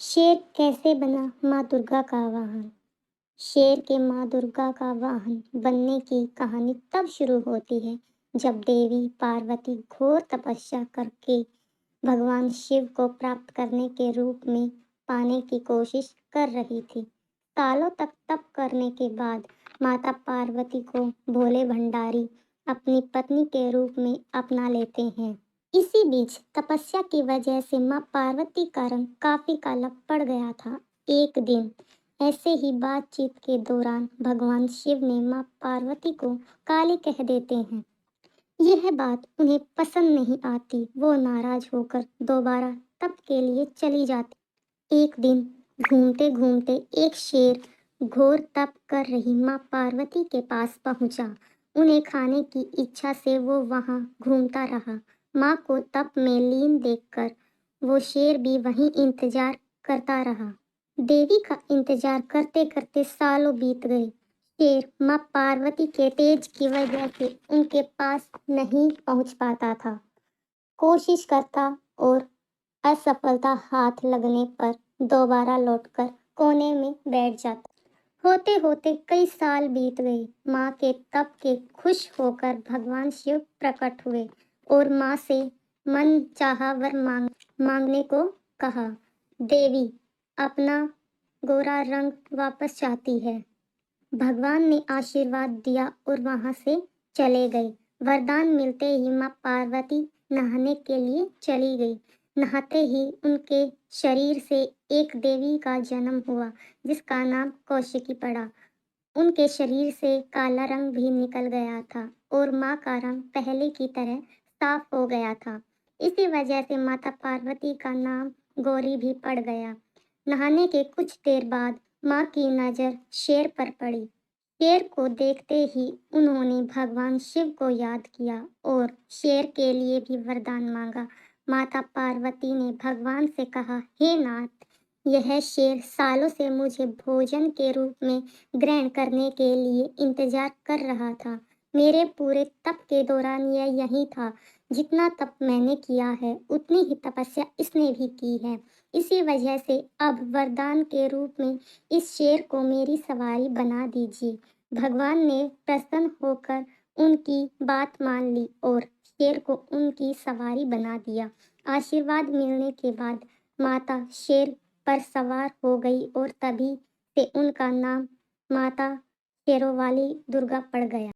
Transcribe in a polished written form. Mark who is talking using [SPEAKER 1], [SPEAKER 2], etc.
[SPEAKER 1] शेर कैसे बना माँ दुर्गा का वाहन। शेर के माँ दुर्गा का वाहन बनने की कहानी तब शुरू होती है जब देवी पार्वती घोर तपस्या करके भगवान शिव को प्राप्त करने के रूप में पाने की कोशिश कर रही थी। सालों तक तप करने के बाद माता पार्वती को भोले भंडारी अपनी पत्नी के रूप में अपना लेते हैं। इसी बीच तपस्या की वजह से माँ पार्वती का रंग काफी काला पड़ गया था। एक दिन ऐसे ही बातचीत के दौरान भगवान शिव ने माँ पार्वती को काली कह देते हैं। यह बात उन्हें पसंद नहीं आती। वो नाराज होकर दोबारा तप के लिए चली जाती। एक दिन घूमते घूमते एक शेर घोर तप कर रही माँ पार्वती के पास पहुंचा। उन्हें खाने की इच्छा से वो वहां घूमता रहा। माँ को तप में लीन देखकर वो शेर भी वहीं इंतजार करता रहा। देवी का इंतजार करते करते सालों बीत गए। शेर माँ पार्वती के तेज की वजह से उनके पास नहीं पहुंच पाता था। कोशिश करता और असफलता हाथ लगने पर दोबारा लौटकर कोने में बैठ जाता। होते होते कई साल बीत गए। माँ के तप के खुश होकर भगवान शिव प्रकट हुए और माँ से मन चाहा वर मांगने को कहा। देवी अपना गोरा रंग वापस चाहती है। भगवान ने आशीर्वाद दिया और वहां से चले गए। वरदान मिलते ही माँ पार्वती नहाने के लिए चली गई। नहाते ही उनके शरीर से एक देवी का जन्म हुआ जिसका नाम कौशिकी पड़ा। उनके शरीर से काला रंग भी निकल गया था और माँ का रंग पहले की तरह साफ हो गया था। इसी वजह से माता पार्वती का नाम गौरी भी पड़ गया। नहाने के कुछ देर बाद माँ की नजर शेर पर पड़ी। शेर को देखते ही उन्होंने भगवान शिव को याद किया और शेर के लिए भी वरदान मांगा। माता पार्वती ने भगवान से कहा, हे नाथ, यह शेर सालों से मुझे भोजन के रूप में ग्रहण करने के लिए इंतजार कर रहा था। मेरे पूरे तप के दौरान यह यही था। जितना तप मैंने किया है उतनी ही तपस्या इसने भी की है। इसी वजह से अब वरदान के रूप में इस शेर को मेरी सवारी बना दीजिए। भगवान ने प्रसन्न होकर उनकी बात मान ली और शेर को उनकी सवारी बना दिया। आशीर्वाद मिलने के बाद माता शेर पर सवार हो गई और तभी से उनका नाम माता शेरों वाली दुर्गा पड़ गया।